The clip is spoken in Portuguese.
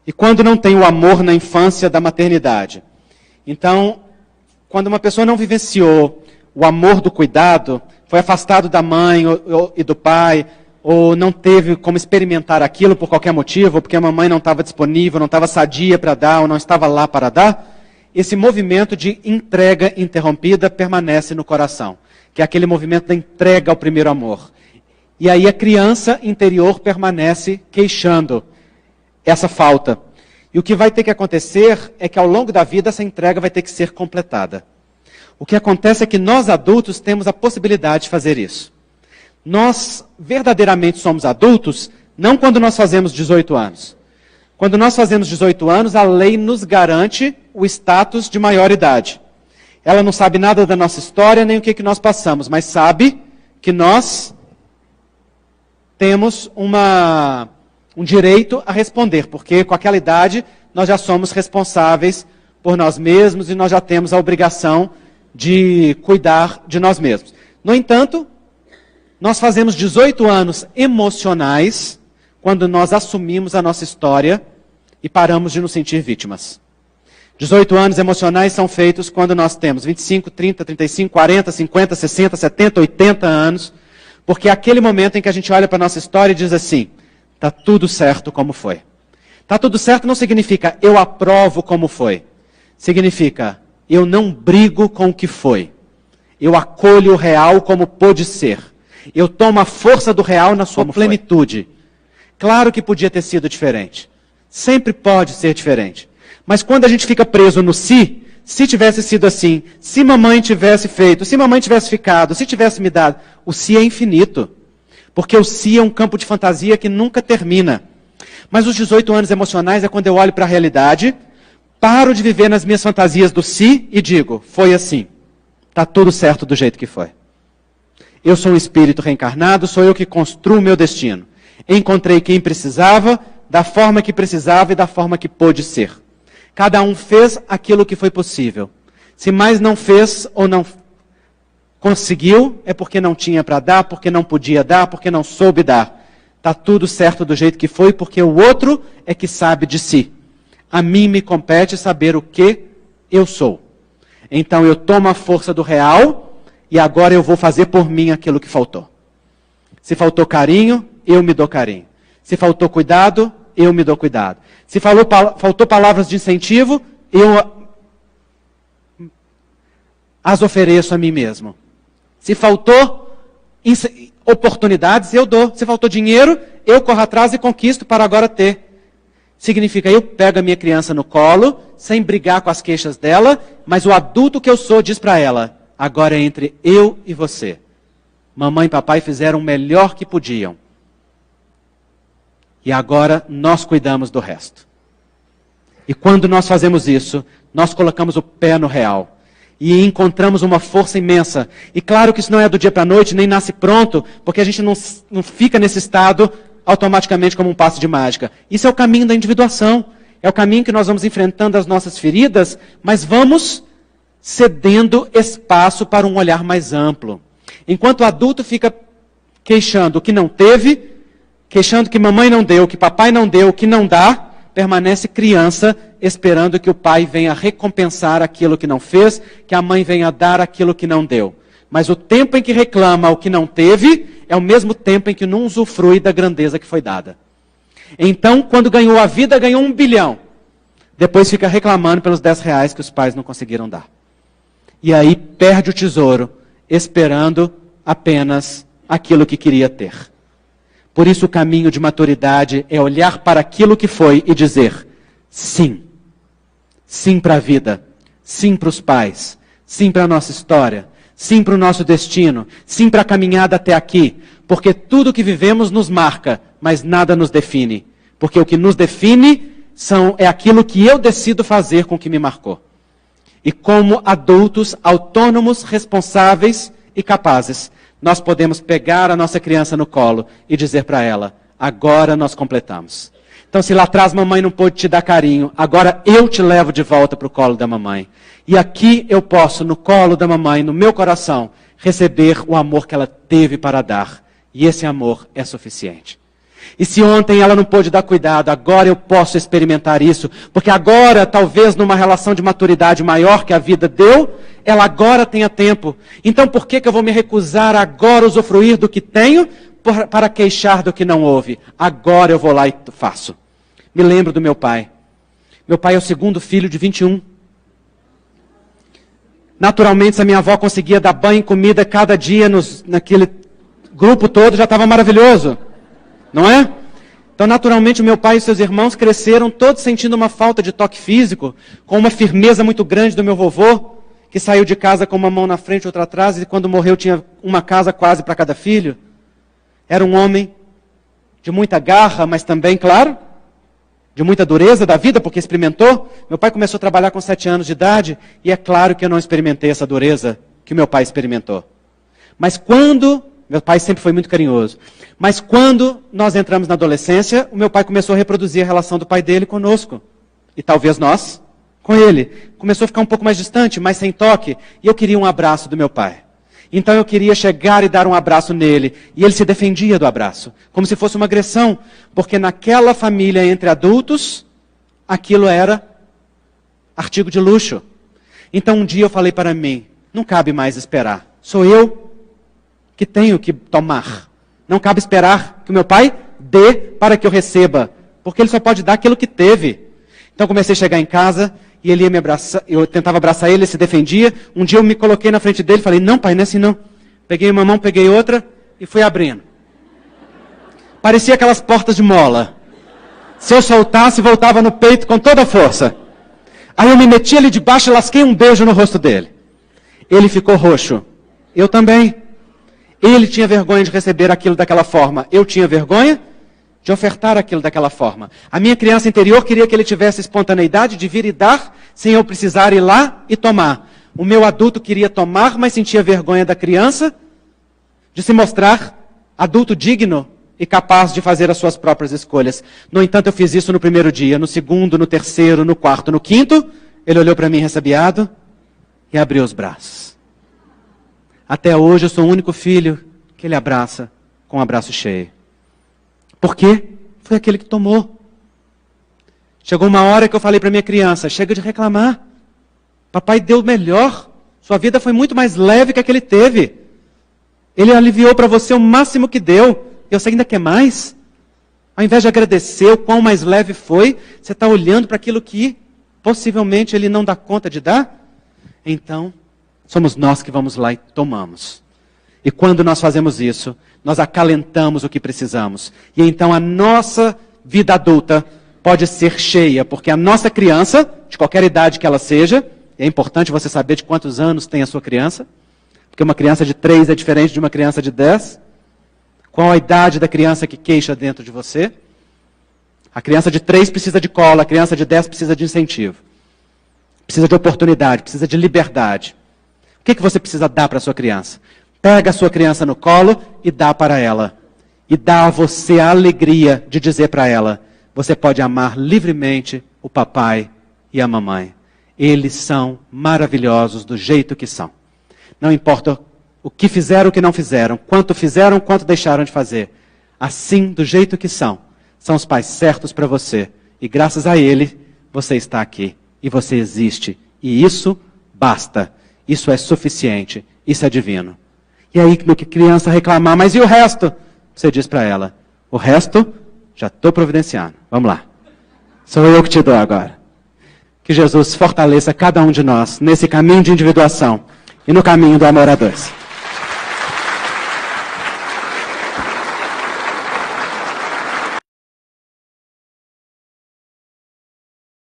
E quando não tem o amor na infância da maternidade? Então, quando uma pessoa não vivenciou o amor do cuidado, foi afastado da mãe e do pai, ou não teve como experimentar aquilo por qualquer motivo, ou porque a mamãe não estava disponível, não estava sadia para dar, ou não estava lá para dar, esse movimento de entrega interrompida permanece no coração, que é aquele movimento da entrega ao primeiro amor. E aí a criança interior permanece queixando essa falta. E o que vai ter que acontecer é que ao longo da vida essa entrega vai ter que ser completada. O que acontece é que nós adultos temos a possibilidade de fazer isso. Nós verdadeiramente somos adultos não quando nós fazemos 18 anos. Quando nós fazemos 18 anos, a lei nos garante o status de maioridade. Ela não sabe nada da nossa história, nem o que nós passamos, mas sabe que nós temos um direito a responder, porque com aquela idade nós já somos responsáveis por nós mesmos e nós já temos a obrigação de cuidar de nós mesmos. No entanto, nós fazemos 18 anos emocionais quando nós assumimos a nossa história e paramos de nos sentir vítimas. 18 anos emocionais são feitos quando nós temos 25, 30, 35, 40, 50, 60, 70, 80 anos, porque é aquele momento em que a gente olha para a nossa história e diz assim, está tudo certo como foi. Está tudo certo não significa eu aprovo como foi. Significa eu não brigo com o que foi. Eu acolho o real como pôde ser. Eu tomo a força do real na sua plenitude. Claro que podia ter sido diferente. Sempre pode ser diferente. Mas quando a gente fica preso no si tivesse sido assim, se mamãe tivesse feito, se mamãe tivesse ficado, se tivesse me dado, o si é infinito. Porque o si é um campo de fantasia que nunca termina. Mas os 18 anos emocionais é quando eu olho para a realidade, paro de viver nas minhas fantasias do si e digo, foi assim. Está tudo certo do jeito que foi. Eu sou um espírito reencarnado, sou eu que construo o meu destino. Encontrei quem precisava, da forma que precisava e da forma que pôde ser. Cada um fez aquilo que foi possível. Se mais não fez ou não conseguiu, é porque não tinha para dar, porque não podia dar, porque não soube dar. Está tudo certo do jeito que foi, porque o outro é que sabe de si. A mim me compete saber o que eu sou. Então eu tomo a força do real e agora eu vou fazer por mim aquilo que faltou. Se faltou carinho, eu me dou carinho. Se faltou cuidado, eu me dou cuidado. Se faltou palavras de incentivo, eu as ofereço a mim mesmo. Se faltou oportunidades, eu dou. Se faltou dinheiro, eu corro atrás e conquisto para agora ter. Significa, eu pego a minha criança no colo, sem brigar com as queixas dela, mas o adulto que eu sou diz para ela, agora é entre eu e você. Mamãe e papai fizeram o melhor que podiam. E agora nós cuidamos do resto. E quando nós fazemos isso, nós colocamos o pé no real. E encontramos uma força imensa. E claro que isso não é do dia para a noite, nem nasce pronto, porque a gente não fica nesse estado automaticamente como um passe de mágica. Isso é o caminho da individuação. É o caminho que nós vamos enfrentando as nossas feridas, mas vamos cedendo espaço para um olhar mais amplo. Enquanto o adulto fica queixando o que não teve, queixando que mamãe não deu, que papai não deu, que não dá, permanece criança esperando que o pai venha recompensar aquilo que não fez, que a mãe venha dar aquilo que não deu. Mas o tempo em que reclama o que não teve, é o mesmo tempo em que não usufrui da grandeza que foi dada. Então, quando ganhou a vida, ganhou 1 bilhão. Depois fica reclamando pelos 10 reais que os pais não conseguiram dar. E aí perde o tesouro, esperando apenas aquilo que queria ter. Por isso o caminho de maturidade é olhar para aquilo que foi e dizer, sim. Sim para a vida, sim para os pais, sim para a nossa história, sim para o nosso destino, sim para a caminhada até aqui. Porque tudo que vivemos nos marca, mas nada nos define. Porque o que nos define é aquilo que eu decido fazer com o que me marcou. E como adultos autônomos, responsáveis e capazes, nós podemos pegar a nossa criança no colo e dizer para ela, agora nós completamos. Então se lá atrás mamãe não pôde te dar carinho, agora eu te levo de volta para o colo da mamãe. E aqui eu posso, no colo da mamãe, no meu coração, receber o amor que ela teve para dar. E esse amor é suficiente. E se ontem ela não pôde dar cuidado, agora eu posso experimentar isso. Porque agora, talvez numa relação de maturidade maior que a vida deu, ela agora tenha tempo. Então por que eu vou me recusar agora a usufruir do que tenho para queixar do que não houve? Agora eu vou lá e faço. Me lembro do meu pai. Meu pai é o segundo filho de 21. Naturalmente, se a minha avó conseguia dar banho e comida cada dia naquele grupo todo, já estava maravilhoso. Não é? Então, naturalmente, o meu pai e seus irmãos cresceram todos sentindo uma falta de toque físico, com uma firmeza muito grande do meu vovô, que saiu de casa com uma mão na frente e outra atrás, e quando morreu tinha uma casa quase para cada filho. Era um homem de muita garra, mas também, claro, de muita dureza da vida, porque experimentou. Meu pai começou a trabalhar com 7 anos de idade, e é claro que eu não experimentei essa dureza que o meu pai experimentou. Mas quando... Meu pai sempre foi muito carinhoso. Mas quando nós entramos na adolescência, o meu pai começou a reproduzir a relação do pai dele conosco. E talvez nós com ele. Começou a ficar um pouco mais distante, mais sem toque. E eu queria um abraço do meu pai. Então eu queria chegar e dar um abraço nele. E ele se defendia do abraço, como se fosse uma agressão. Porque naquela família entre adultos, aquilo era artigo de luxo. Então um dia eu falei para mim, não cabe mais esperar. Sou eu que tenho que tomar. Não cabe esperar que o meu pai dê para que eu receba. Porque ele só pode dar aquilo que teve. Então comecei a chegar em casa e ele ia me abraçar. Eu tentava abraçar ele, ele se defendia. Um dia eu me coloquei na frente dele e falei, não pai, não é assim não. Peguei uma mão, peguei outra e fui abrindo. Parecia aquelas portas de mola. Se eu soltasse, voltava no peito com toda a força. Aí eu me meti ali debaixo e lasquei um beijo no rosto dele. Ele ficou roxo. Eu também. Ele tinha vergonha de receber aquilo daquela forma. Eu tinha vergonha de ofertar aquilo daquela forma. A minha criança interior queria que ele tivesse espontaneidade de vir e dar, sem eu precisar ir lá e tomar. O meu adulto queria tomar, mas sentia vergonha da criança de se mostrar adulto digno e capaz de fazer as suas próprias escolhas. No entanto, eu fiz isso no primeiro dia, no segundo, no terceiro, no quarto, no quinto. Ele olhou para mim ressabiado e abriu os braços. Até hoje eu sou o único filho que ele abraça com um abraço cheio. Por quê? Foi aquele que tomou. Chegou uma hora que eu falei para minha criança, chega de reclamar. Papai deu o melhor. Sua vida foi muito mais leve que a que ele teve. Ele aliviou para você o máximo que deu. E você ainda quer mais? Ao invés de agradecer o quão mais leve foi, você está olhando para aquilo que possivelmente ele não dá conta de dar? Então... somos nós que vamos lá e tomamos. E quando nós fazemos isso, nós acalentamos o que precisamos. E então a nossa vida adulta pode ser cheia, porque a nossa criança, de qualquer idade que ela seja, é importante você saber de quantos anos tem a sua criança, porque uma criança de 3 é diferente de uma criança de 10. Qual a idade da criança que queixa dentro de você? A criança de 3 precisa de cola, a criança de 10 precisa de incentivo. Precisa de oportunidade, precisa de liberdade. O que você precisa dar para a sua criança? Pega a sua criança no colo e dá para ela. E dá a você a alegria de dizer para ela, você pode amar livremente o papai e a mamãe. Eles são maravilhosos do jeito que são. Não importa o que fizeram, o que não fizeram, quanto deixaram de fazer. Assim, do jeito que são os pais certos para você. E graças a ele, você está aqui. E você existe. E isso basta. Isso é suficiente. Isso é divino. E aí, que criança reclamar, mas e o resto? Você diz para ela, o resto, já estou providenciando. Vamos lá. Sou eu que te dou agora. Que Jesus fortaleça cada um de nós nesse caminho de individuação e no caminho do amor a dois.